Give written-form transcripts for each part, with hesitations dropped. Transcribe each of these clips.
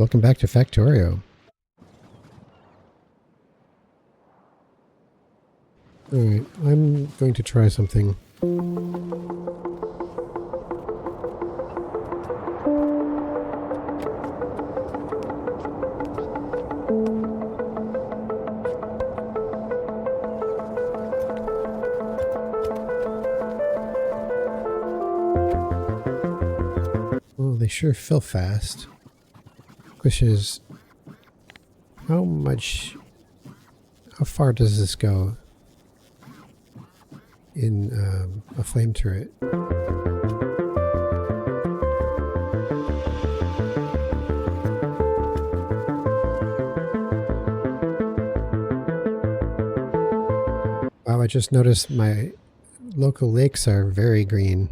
welcome back to Factorio. Alright, I'm going to try something. Well, they sure fill fast. Question is, how far does this go in a flame turret? Wow, I just noticed my local lakes are very green.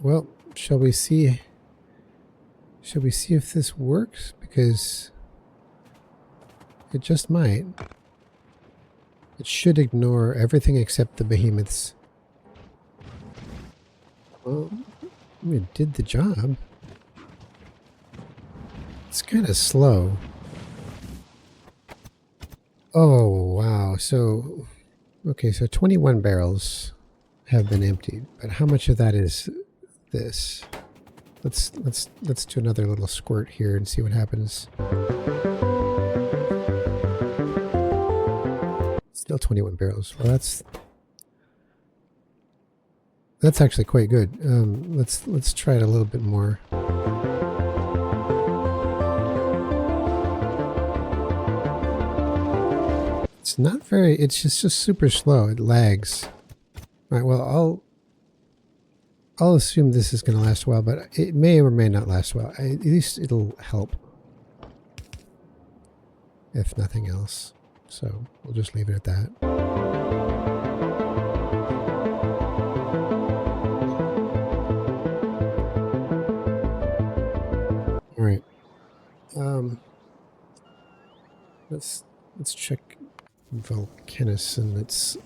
Well, shall we see if this works? Because it just might. It should ignore everything except the behemoths. Well, it did the job. It's kind of slow. Oh, wow. So, okay, so 21 barrels have been emptied, but how much of that is this? Let's do another little squirt here and see what happens. Still 21 barrels. Well, that's actually quite good. Let's try it a little bit more. It's not very. It's just super slow. It lags. All right. Well, I'll assume this is going to last a while, but it may or may not last well. At least it'll help, if nothing else. So we'll just leave it at that. All right. Let's check Volcanus, and its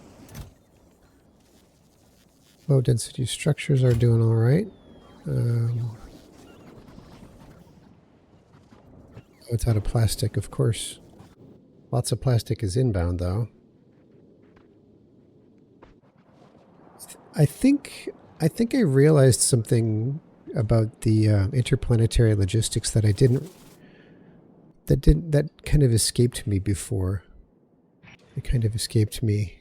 low density structures are doing all right. Oh, it's out of plastic, of course. Lots of plastic is inbound, though. I think I realized something about the interplanetary logistics that that kind of escaped me before. It kind of escaped me.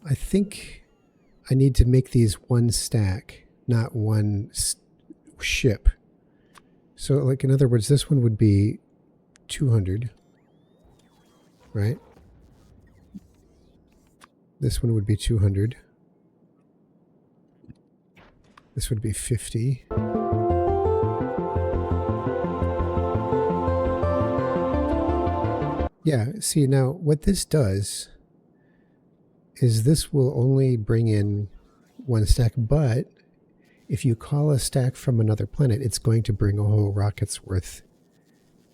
I think I need to make these one stack, not one ship. So, like, in other words, this one would be 200. Right? This one would be 200. This would be 50. Yeah, see, now what this does is this will only bring in one stack, but if you call a stack from another planet, it's going to bring a whole rocket's worth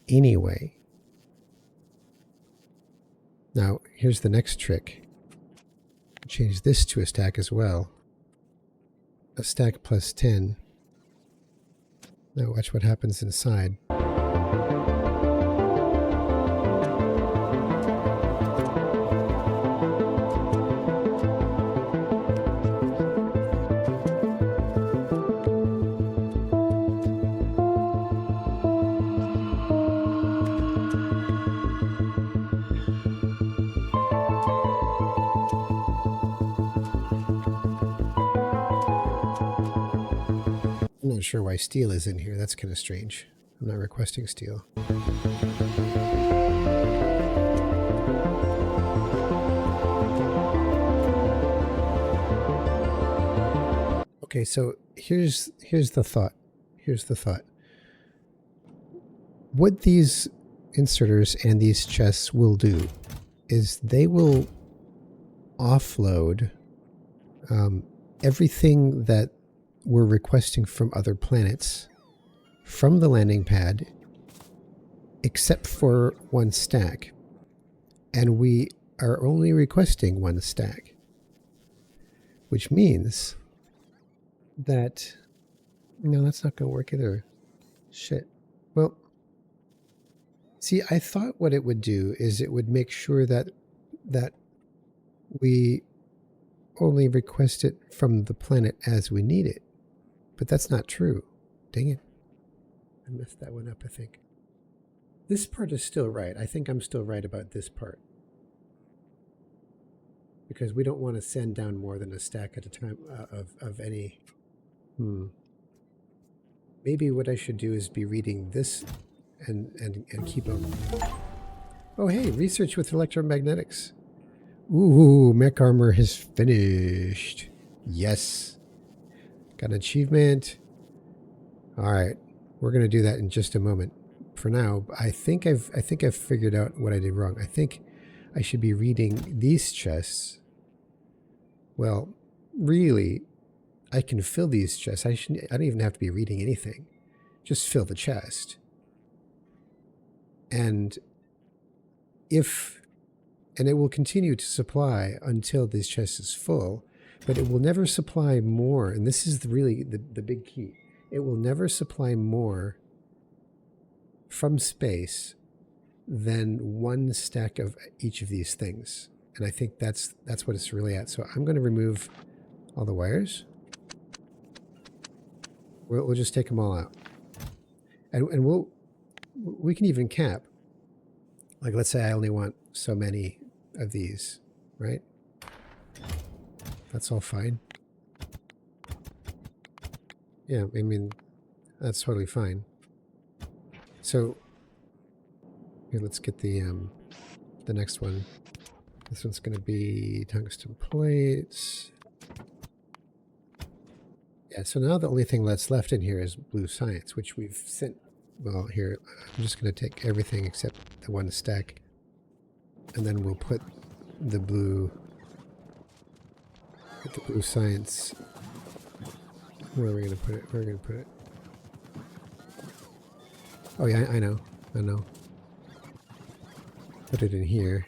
anyway. Now, here's the next trick. Change this to a stack as well. A stack plus 10. Now watch what happens inside. I'm not sure why steel is in here. That's kind of strange. I'm not requesting steel. Okay, so here's the thought. Here's the thought. What these inserters and these chests will do is they will offload everything that we're requesting from other planets from the landing pad, except for one stack. And we are only requesting one stack, which means that, no, that's not going to work either. Shit. Well, see, I thought what it would do is it would make sure that we only request it from the planet as we need it. But that's not true. Dang it. I messed that one up, I think. This part is still right. I think I'm still right about this part. Because we don't want to send down more than a stack at a time of any. Maybe what I should do is be reading this and keep them. Oh, hey, research with electromagnetics. Ooh, mech armor has finished. Yes. Got an achievement. All right. We're going to do that in just a moment. For now, I think I've figured out what I did wrong. I think I should be reading these chests. Well, really, I can fill these chests. I don't even have to be reading anything. Just fill the chest. And it will continue to supply until this chest is full, but it will never supply more. And this is really the big key. It will never supply more from space than one stack of each of these things. And I think that's what it's really at. So I'm going to remove all the wires. We'll just take them all out. And we can even cap. Like, let's say I only want so many of these, right? That's all fine. Yeah, I mean, that's totally fine. So here, let's get the next one. This one's going to be tungsten plates. Yeah, so now the only thing that's left in here is blue science, which we've sent. Well, here, I'm just going to take everything except the one stack. And then we'll put the blue science. Where are we going to put it? Where are we going to put it? Oh, yeah, I know. Put it in here.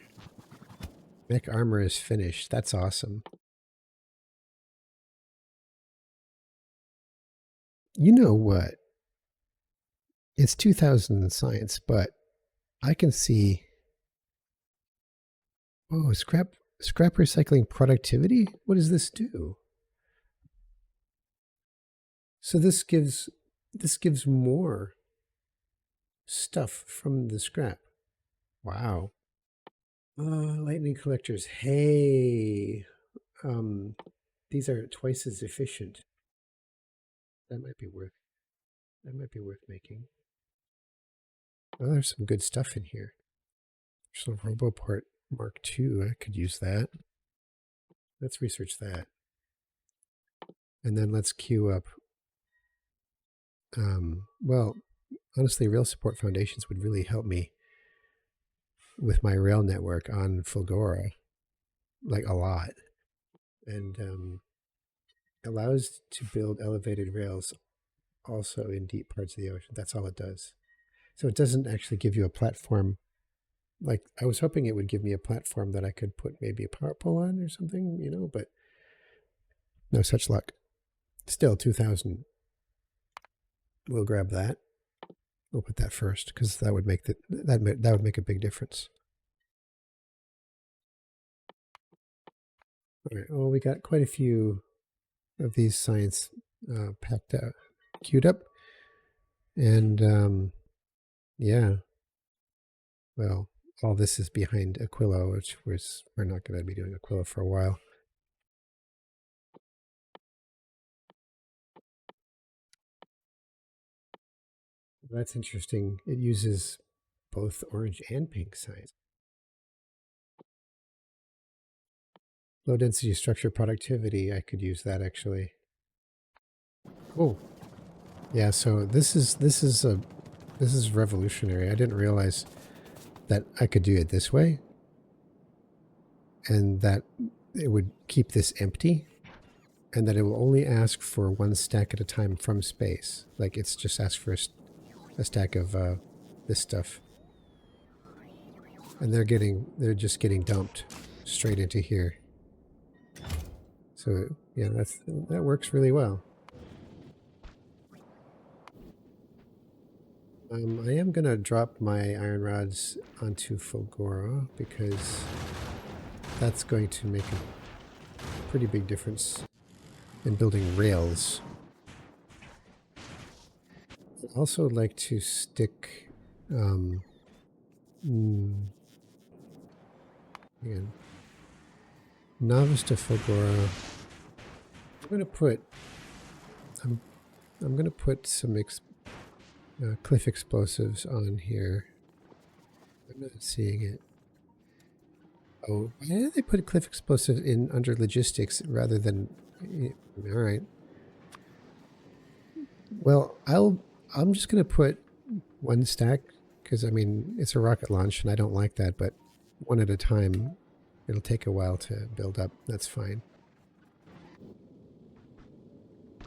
Mech armor is finished. That's awesome. You know what? It's 2000 in science, but I can see. Oh, scrap recycling productivity? What does this do? So this gives more stuff from the scrap. Wow. Lightning collectors. Hey, these are twice as efficient. That might be worth making. Oh, there's some good stuff in here. There's a Roboport Mark II. I could use that. Let's research that. And then let's queue up. Well, honestly, rail support foundations would really help me with my rail network on Fulgora, like a lot. And allows to build elevated rails also in deep parts of the ocean. That's all it does. So it doesn't actually give you a platform. Like, I was hoping it would give me a platform that I could put maybe a power pole on or something, you know, but no such luck. Still 2000. We'll grab that. We'll put that first because that would make that would make a big difference. All right. Well, we got quite a few of these science packed out, queued up, and yeah. Well, all this is behind Aquila, which we're not going to be doing Aquila for a while. That's interesting. It uses both orange and pink science. Low density structure productivity. I could use that actually. Oh, yeah. So this is revolutionary. I didn't realize that I could do it this way, and that it would keep this empty, and that it will only ask for one stack at a time from space. Like it's just asked for a stack of this stuff. And they're just getting dumped straight into here. So yeah, that works really well. I am gonna drop my iron rods onto Fulgora because that's going to make a pretty big difference in building rails. I'd also like to stick again, novice to Fulgora. I'm gonna put some cliff explosives on here. I'm not seeing it. Oh, why did they put cliff explosives in under logistics rather than? All right. Well, I'm just gonna put one stack because I mean it's a rocket launch and I don't like that, but one at a time. It'll take a while to build up. That's fine.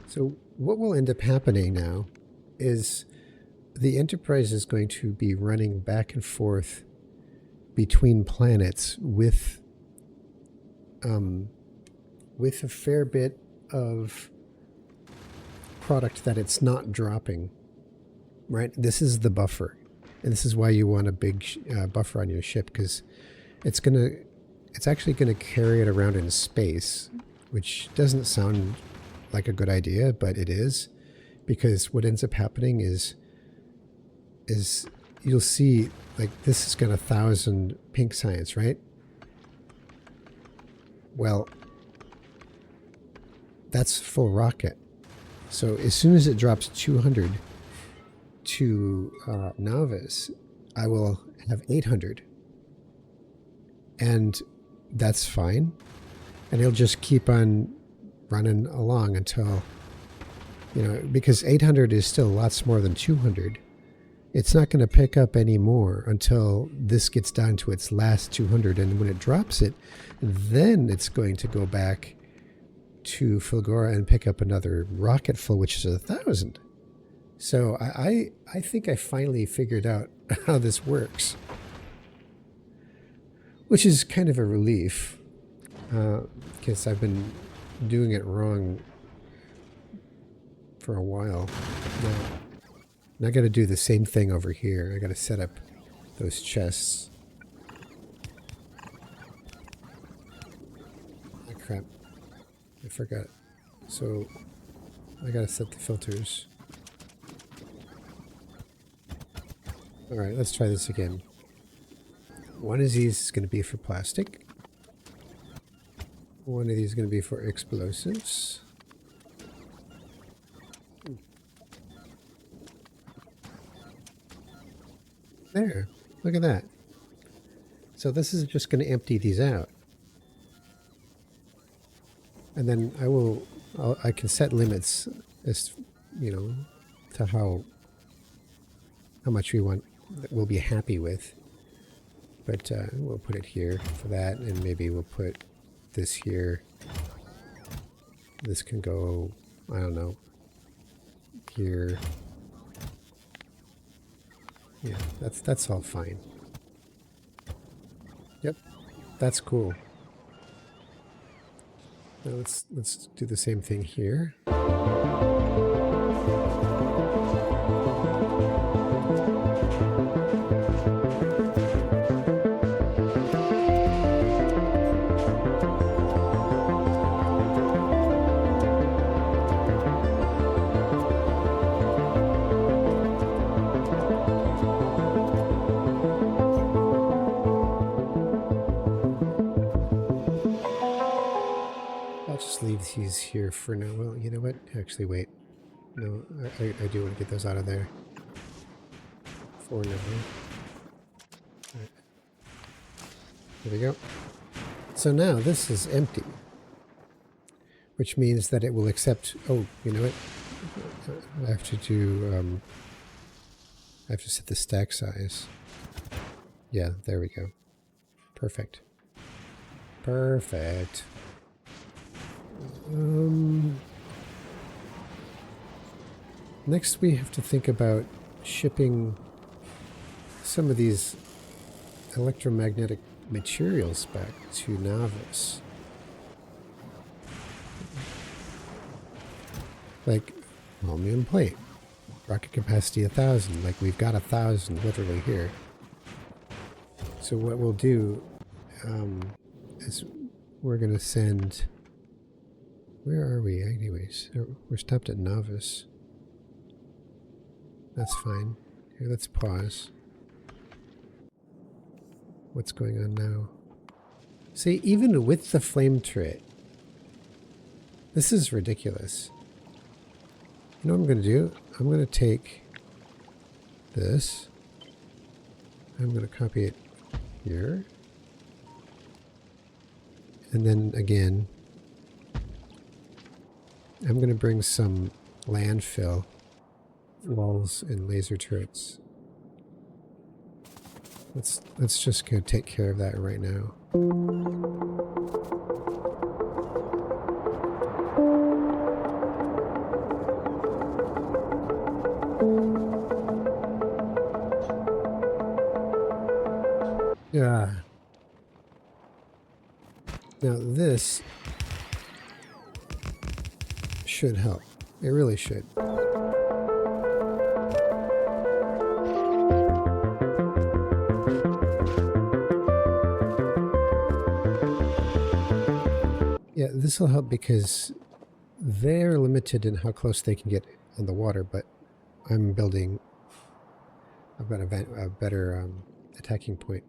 So what will end up happening now is the Enterprise is going to be running back and forth between planets with a fair bit of product that it's not dropping, right? This is the buffer. And this is why you want a big buffer on your ship, because it's actually going to carry it around in space, which doesn't sound like a good idea, but it is, because what ends up happening is you'll see, like, this has got 1,000 pink science, right? Well, that's full rocket. So as soon as it drops 200 to novice, I will have 800. And that's fine. And it'll just keep on running along until, because 800 is still lots more than 200. It's not going to pick up any more until this gets down to its last 200. And when it drops it, then it's going to go back to Fulgora and pick up another rocket full, which is 1,000. So I think I finally figured out how this works, which is kind of a relief, because I've been doing it wrong for a while. Now I got to do the same thing over here. I got to set up those chests. Oh, crap. I forgot. So I got to set the filters. All right, let's try this again. One of these is going to be for plastic. One of these is going to be for explosives. There, look at that. So this is just going to empty these out. And then I can set limits as, to how much we'll be happy with. But we'll put it here for that, and maybe we'll put this here. This can go, I don't know, here. Yeah, that's all fine. Yep, that's cool. Now let's do the same thing here. These here for now. Well, you know what? Actually, wait. No, I do want to get those out of there. For now. Right. There we go. So now this is empty, which means that it will accept. Oh, you know what? I have to do. I have to set the stack size. Yeah, there we go. Perfect. Perfect. Next, we have to think about shipping some of these electromagnetic materials back to Navis. Like aluminum plate, rocket capacity 1,000. Like we've got 1,000 literally here. So what we'll do is we're going to send... Where are we anyways? We're stopped at Navis. That's fine. Here, let's pause. What's going on now? See, even with the flame turret, this is ridiculous. You know what I'm going to do? I'm going to take this. I'm going to copy it here. And then again, I'm going to bring some landfill walls and laser turrets. Let's just go take care of that right now. Yeah. Now this should help. It really should. Yeah, this will help because they're limited in how close they can get on the water, but I'm building... I've got a better attacking point.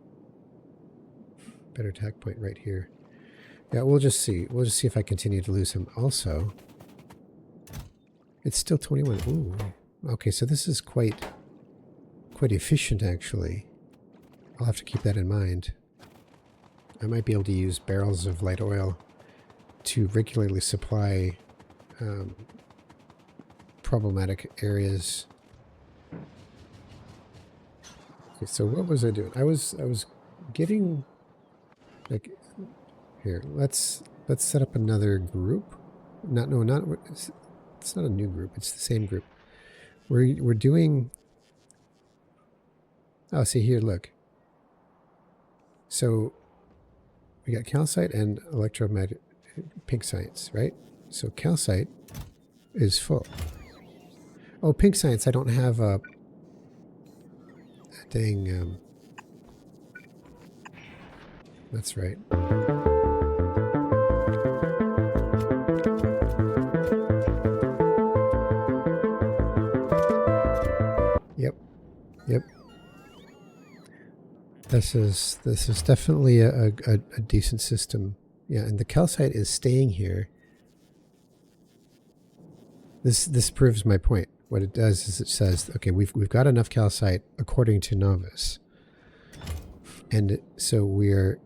Better attack point right here. Yeah, we'll just see. We'll just see if I continue to lose him. Also, it's still 21. Ooh. Okay, so this is quite efficient, actually. I'll have to keep that in mind. I might be able to use barrels of light oil to regularly supply problematic areas. Okay, so what was I doing? I was getting like here. Let's set up another group. It's not a new group. It's the same group. We're doing. Oh, see here. Look. So we got calcite and electromagnetic pink science, right? So calcite is full. Oh, pink science. I don't have a dang. That's right. Yep. This is definitely a decent system. Yeah, and the calcite is staying here. This proves my point. What it does is it says, okay, we've got enough calcite according to Novus, and so we're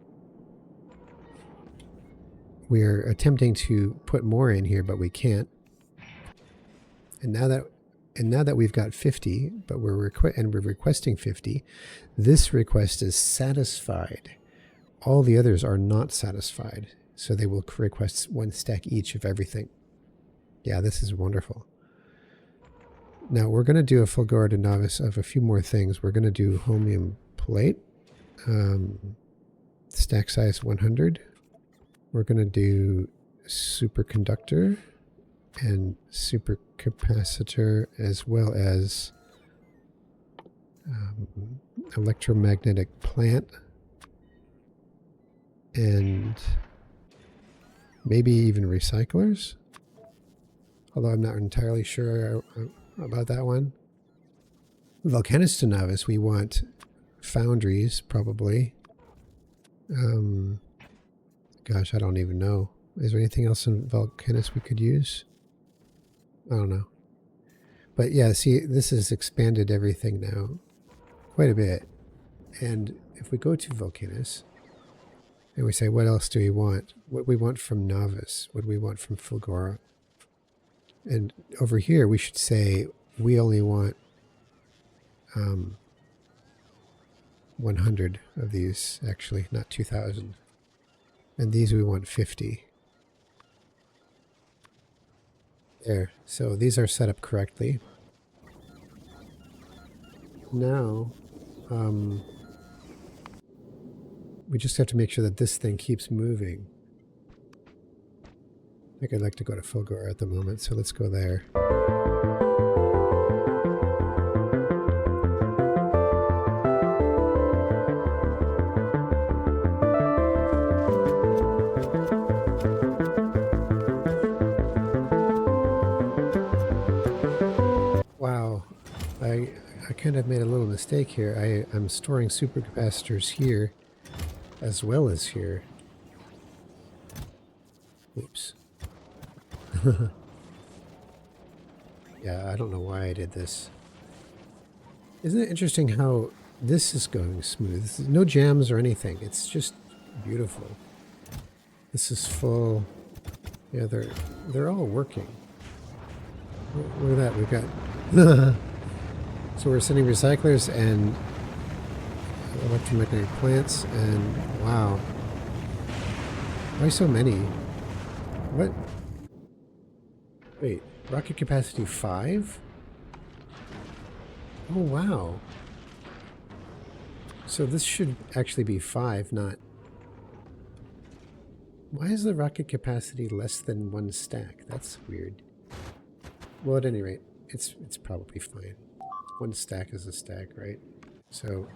attempting to put more in here, but we can't. And now that we've got 50, but we're requesting 50, this request is satisfied. All the others are not satisfied, so they will request 1 stack each of everything. Yeah, this is wonderful. Now we're going to do a Fulgura to Novice of a few more things. We're going to do holmium plate, stack size 100. We're going to do superconductor and supercapacitor, as well as electromagnetic plant, and maybe even recyclers, although I'm not entirely sure about that one. Volcanist to Novice, we want foundries, probably. Gosh, I don't even know. Is there anything else in Volcanist we could use? I don't know. But yeah, see, this has expanded everything now quite a bit. And if we go to Volcanus and we say, what else do we want? What we want from Novice? What do we want from Fulgura? And over here, we should say, we only want 100 of these, actually, not 2,000. And these we want 50. There. So these are set up correctly. Now, we just have to make sure that this thing keeps moving. I think I'd like to go to Fulgore at the moment, so let's go there. Wow, I kind of made a little mistake here. I'm storing supercapacitors here as well as here. Oops. Yeah, I don't know why I did this. Isn't it interesting how this is going smooth? No jams or anything. It's just beautiful. This is full. Yeah, they're all working. Look at that. We've got. So we're sending recyclers and electromagnetic plants, and wow. Why so many? What? Wait, rocket capacity 5? Oh, wow. So this should actually be 5, not... Why is the rocket capacity less than 1 stack? That's weird. Well, at any rate, it's probably fine. 1 stack is a stack, right? So,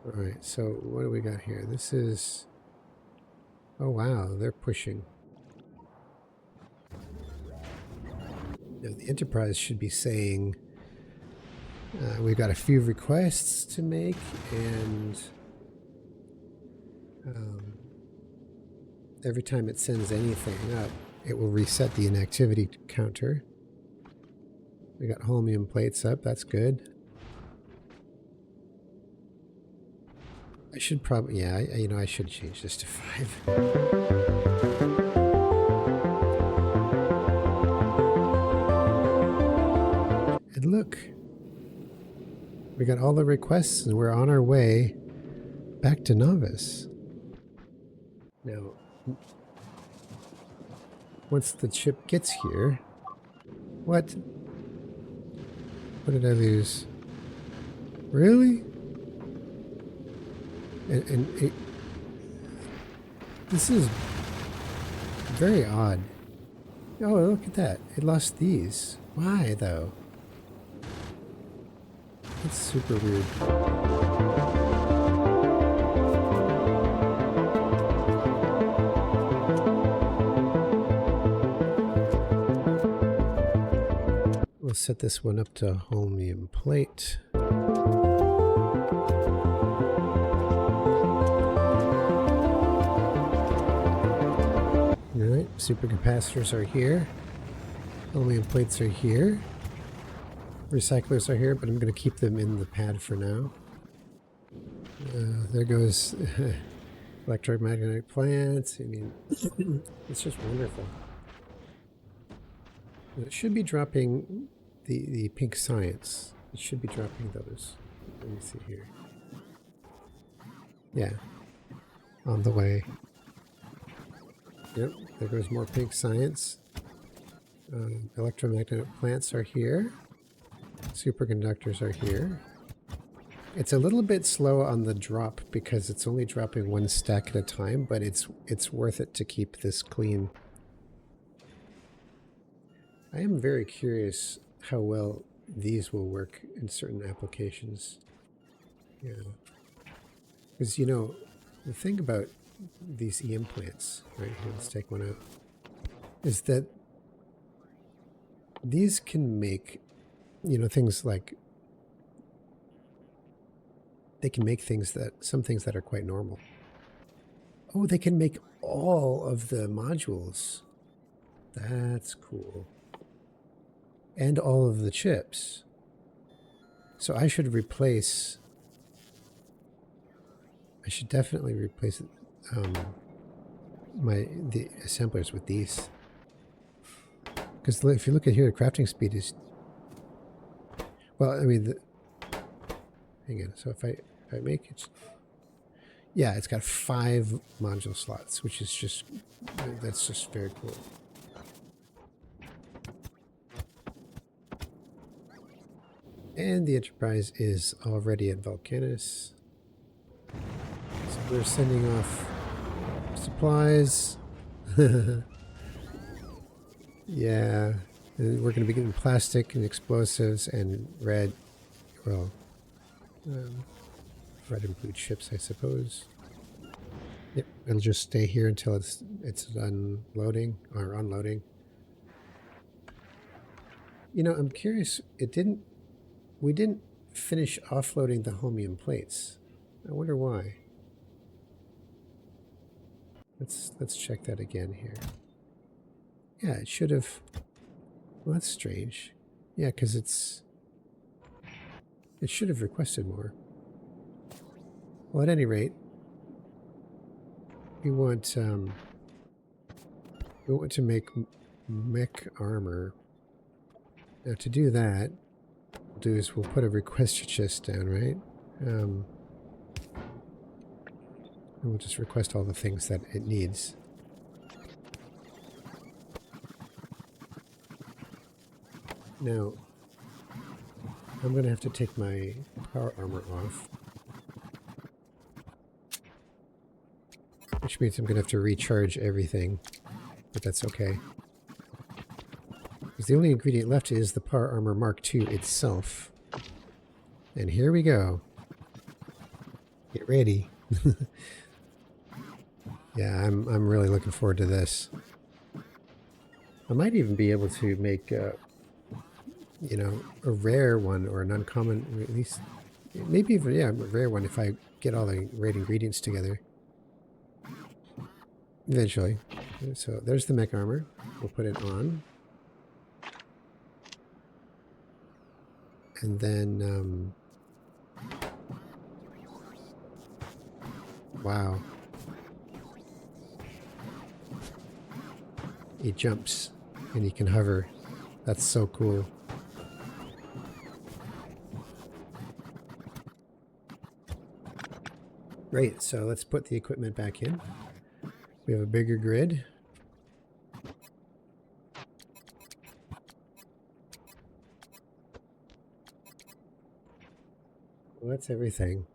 alright, so what do we got here? This is... Oh, wow, they're pushing. Now, the Enterprise should be saying, we've got a few requests to make, and every time it sends anything up, it will reset the inactivity counter. We got holmium plates up, that's good. I should probably, yeah, you know, I should change this to 5. And look, we got all the requests and we're on our way back to Novice. Now, once the chip gets here, what? What did I lose? Really? And this is very odd. Oh, look at that. It lost these. Why, though? That's super weird. We'll set this one up to holmium plate. Alright, supercapacitors are here. Holmium plates are here. Recyclers are here, but I'm going to keep them in the pad for now. There goes electromagnetic plants. I mean, it's just wonderful. It should be dropping the pink science. It should be dropping those. Let me see here. Yeah, on the way. Yep, there goes more pink science. Electromagnetic plants are here. Superconductors are here. It's a little bit slow on the drop because it's only dropping 1 stack at a time, but it's worth it to keep this clean. I am very curious how well these will work in certain applications. Yeah. Because, you know, the thing about these EM plants, right here, let's take one out, is that these can make, you know, things like, they can make things that, some things that are quite normal. Oh, they can make all of the modules. That's cool. And all of the chips. So I should replace, I should definitely replace the assemblers with these. Because if you look at here, the crafting speed is, well, I mean, hang on, so if I make it, yeah, it's got 5 module slots, which is just, that's just very cool. And the Enterprise is already at Vulcanus. So we're sending off supplies. Yeah. And we're going to be getting plastic and explosives and red, well, red and blue chips, I suppose. Yep, it'll just stay here until it's unloading or unloading. You know, I'm curious. We didn't finish offloading the holmium plates. I wonder why. Let's check that again here. Yeah, it should have. Well, that's strange. Yeah, because it should have requested more. Well, at any rate, we want to make mech armor. Now, to do that, we'll put a request chest down, right? And we'll just request all the things that it needs. Now, I'm going to have to take my power armor off, which means I'm going to have to recharge everything, but that's okay. Because the only ingredient left is the power armor Mark II itself. And here we go. Get ready. Yeah, I'm really looking forward to this. I might even be able to make, you know, a rare one or an uncommon, at least, maybe even, yeah, a rare one if I get all the right ingredients together. Eventually. So there's the mech armor. We'll put it on. And then, wow. He jumps and he can hover. That's so cool. Great, so let's put the equipment back in. We have a bigger grid. Well, that's everything.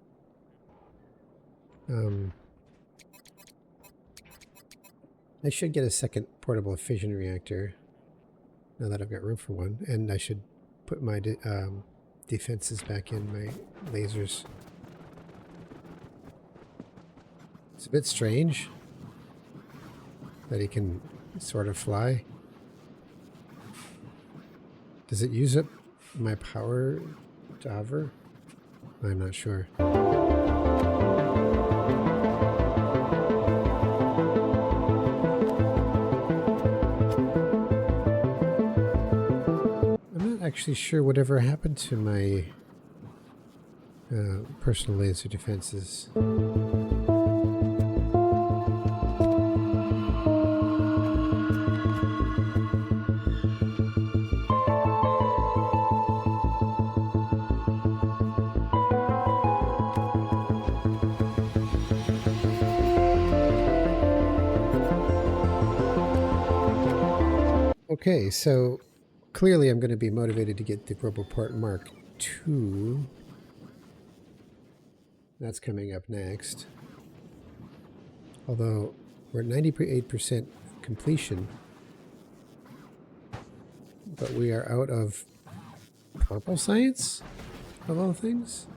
I should get a second portable fission reactor now that I've got room for one, and I should put my defenses back in, my lasers. It's a bit strange that he can sort of fly. Does it use up my power to hover? I'm not sure. I'm not actually sure whatever happened to my personal laser defenses. Okay, so clearly I'm going to be motivated to get the Roboport Mark II. That's coming up next. Although we're at 98% completion, but we are out of purple science, of all things?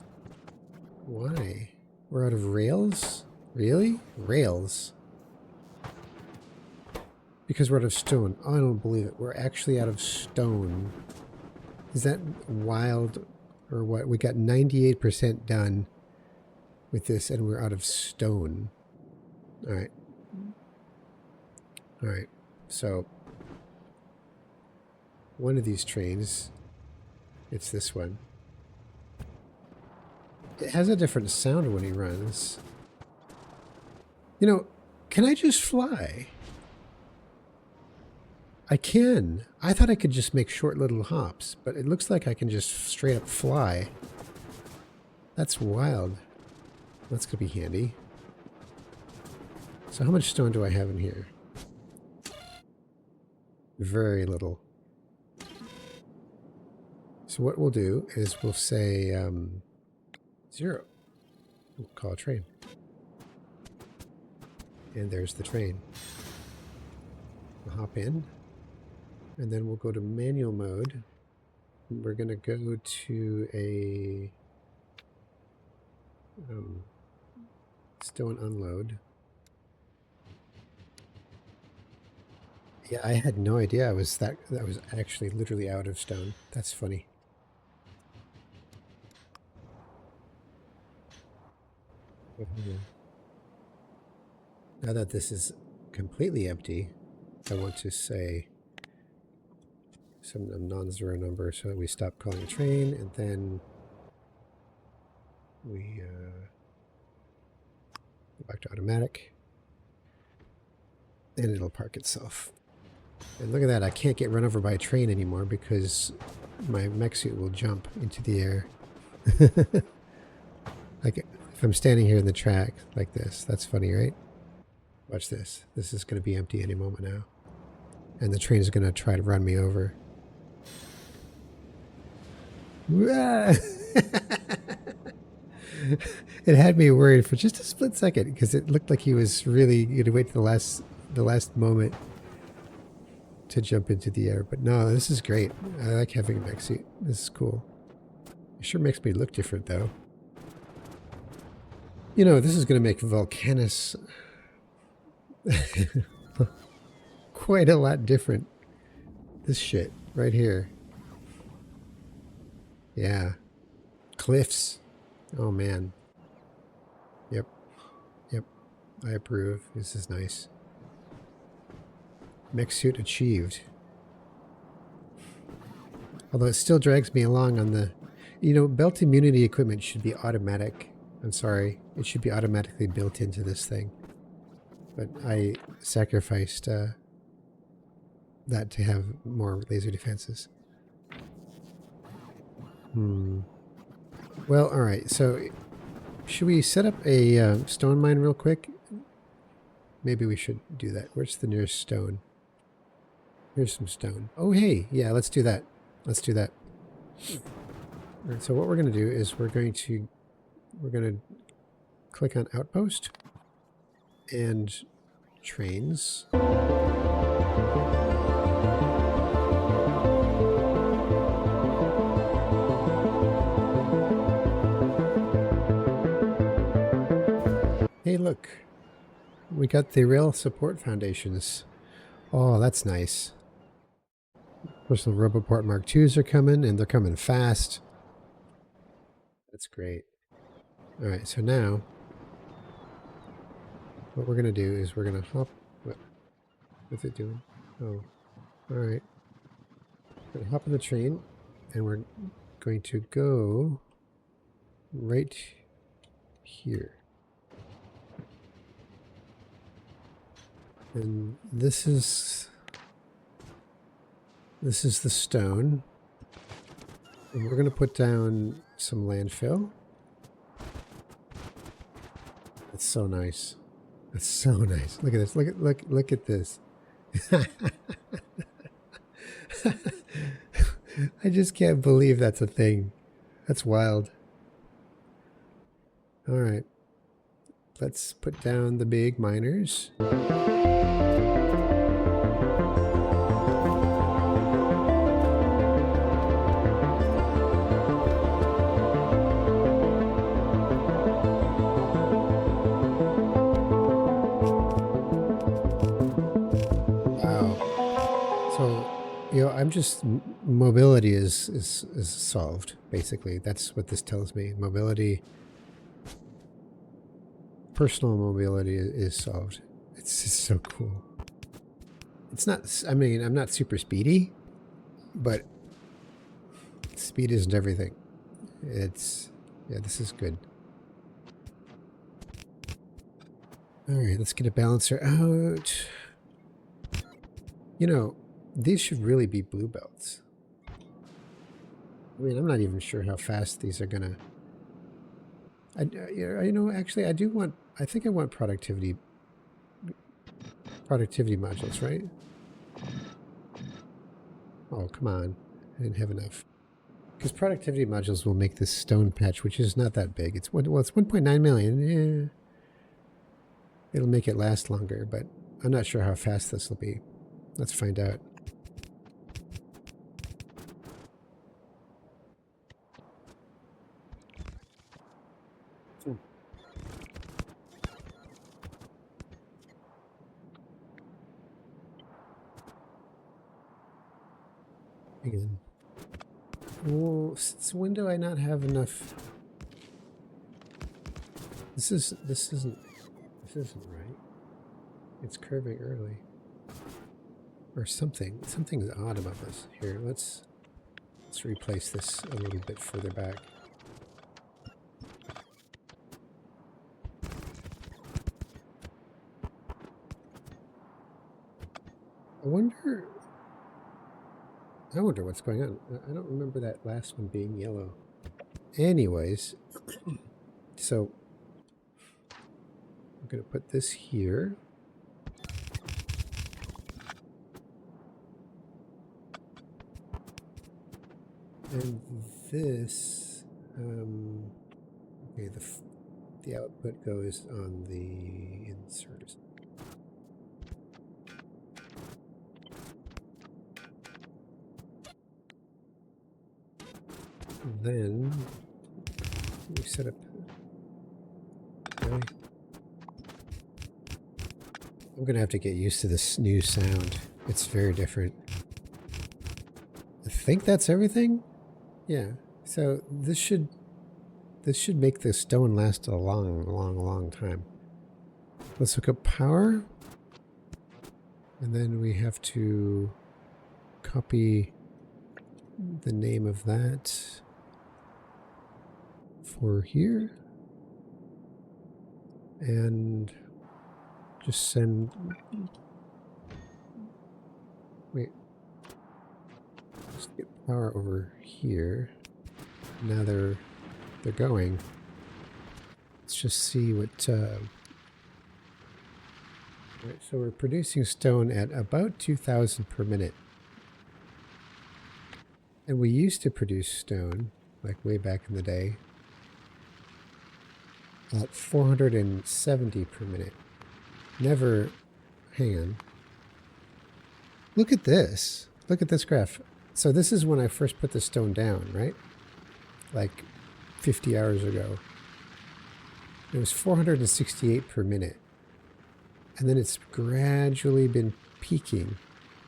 Why? We're out of rails? Really? Rails? Because we're out of stone. Oh, I don't believe it. We're actually out of stone. Is that wild or what? We got 98% done with this and we're out of stone. All right. All right. So one of these trains, it's this one. It has a different sound when he runs. You know, can I just fly? I can. I thought I could just make short little hops, but it looks like I can just straight up fly. That's wild. That's going to be handy. So how much stone do I have in here? Very little. So what we'll do is we'll say 0. We'll call a train. And there's the train. We'll hop in. And then we'll go to manual mode. We're going to go to a stone unload. Yeah, I had no idea I was that was actually literally out of stone. That's funny. Now that this is completely empty, I want to say some non-zero number so that we stop calling a train, and then we go back to automatic, and it'll park itself. And look at that, I can't get run over by a train anymore because my mech suit will jump into the air. Like if I'm standing here in the track like this, that's funny, right? Watch this. This is going to be empty any moment now. And the train is going to try to run me over. It had me worried for just a split second because it looked like he was really going to wait to the last moment to jump into the air. But no, this is great. I like having a mech suit. This is cool. It sure makes me look different though. You know, this is going to make Volcanus quite a lot different. This shit right here. Yeah. Cliffs. Oh man. Yep. Yep. I approve. This is nice. Mech suit achieved. Although it still drags me along on the... You know, belt immunity equipment should be automatic. I'm sorry. It should be automatically built into this thing. But I sacrificed that to have more laser defenses. Well, alright. So, should we set up a stone mine real quick? Maybe we should do that. Where's the nearest stone? Here's some stone. Oh, hey. Yeah, let's do that. Let's do that. Alright, so what we're going to do is we're going to click on Outpost and Trains. Hey, look. We got the rail support foundations. Oh, that's nice. Personal Roboport Mark IIs are coming, and they're coming fast. That's great. All right, so now what we're going to do is we're going to hop... What's it doing? Oh, all right. We're going to hop on the train, and we're going to go right here. And this is the stone. And we're going to put down some landfill. That's so nice. That's so nice. Look at this. Look at this. I just can't believe that's a thing. That's wild. All right. Let's put down the big miners. You know, I'm just mobility is solved basically. That's what this tells me. Mobility, personal mobility is solved. It's just so cool. It's not. I mean, I'm not super speedy, but speed isn't everything. It's this is good. All right, let's get a balancer out. You know, these should really be blue belts. I mean, I'm not even sure how fast these are gonna... you know, actually, I think I want productivity modules, right? Oh, come on. I didn't have enough. Because productivity modules will make this stone patch, which is not that big. It's it's 1.9 million. Yeah. It'll make it last longer, but I'm not sure how fast this will be. Let's find out. Again. Oh, since when do I not have enough? This isn't right. It's curving early. Or something. Something's odd about this. Here, let's replace this a little bit further back. I wonder what's going on. I don't remember that last one being yellow. Anyways, so I'm going to put this here. And this, okay, the output goes on the insert. Then we set up. Really? I'm gonna have to get used to this new sound. It's very different. I think that's everything. Yeah. So this should make the stone last a long time. Let's look up power, and then we have to copy the name of that for here, and just send. Wait. Let's get power over here. Now they're going. Let's just see what. Right, so we're producing stone at about 2,000 per minute. And we used to produce stone, like way back in the day, at 470 per minute. Never, hang on. Look at this. Look at this graph. So this is when I first put the stone down, right? Like 50 hours ago. It was 468 per minute. And then it's gradually been peaking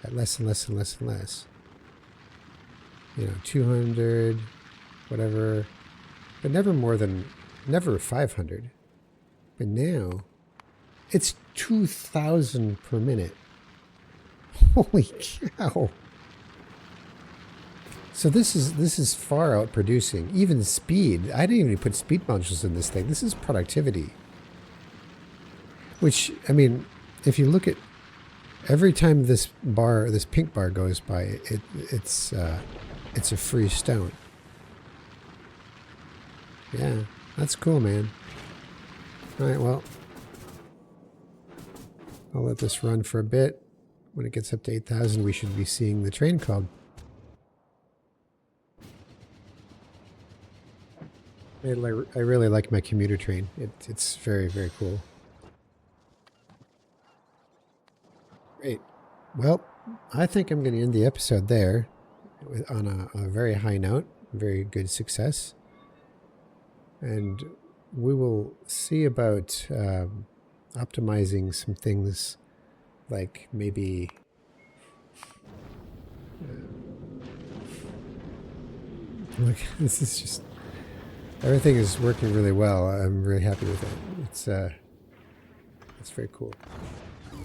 at less and less and less and less. You know, 200, whatever, but never 500. But now it's 2,000 per minute. Holy cow. So this is far out producing. Even speed. I didn't even put speed modules in this thing. This is productivity. Which, I mean, if you look at every time this pink bar goes by, it's a free stone. Yeah, that's cool, man. All right, well, I'll let this run for a bit. When it gets up to 8,000, we should be seeing the train called. I really like my commuter train. It's very, very cool. Great. Well, I think I'm going to end the episode there on a very high note, very good success. And we will see about optimizing some things, like maybe look, this is just, everything is working really well. I'm really happy with it. It's very cool.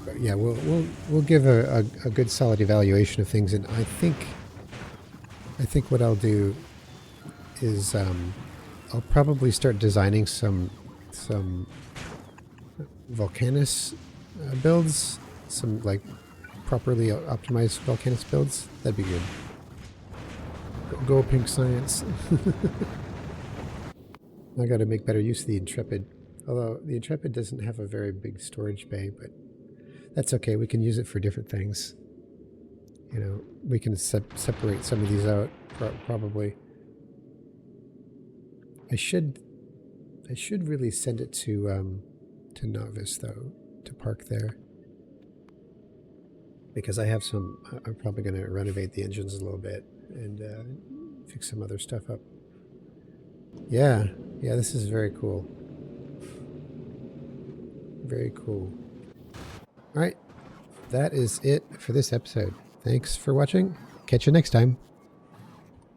But yeah, we'll give a good solid evaluation of things, and I think what I'll do is I'll probably start designing some Volcanus builds, some like properly optimized Volcanus builds. That'd be good. Go Pink Science. I got to make better use of the Intrepid. Although the Intrepid doesn't have a very big storage bay, but that's okay. We can use it for different things. You know, we can separate some of these out, probably. I should really send it to Novice though, to park there. Because I have some, I'm probably going to renovate the engines a little bit and fix some other stuff up. Yeah, this is very cool. Very cool. All right, that is it for this episode. Thanks for watching. Catch you next time.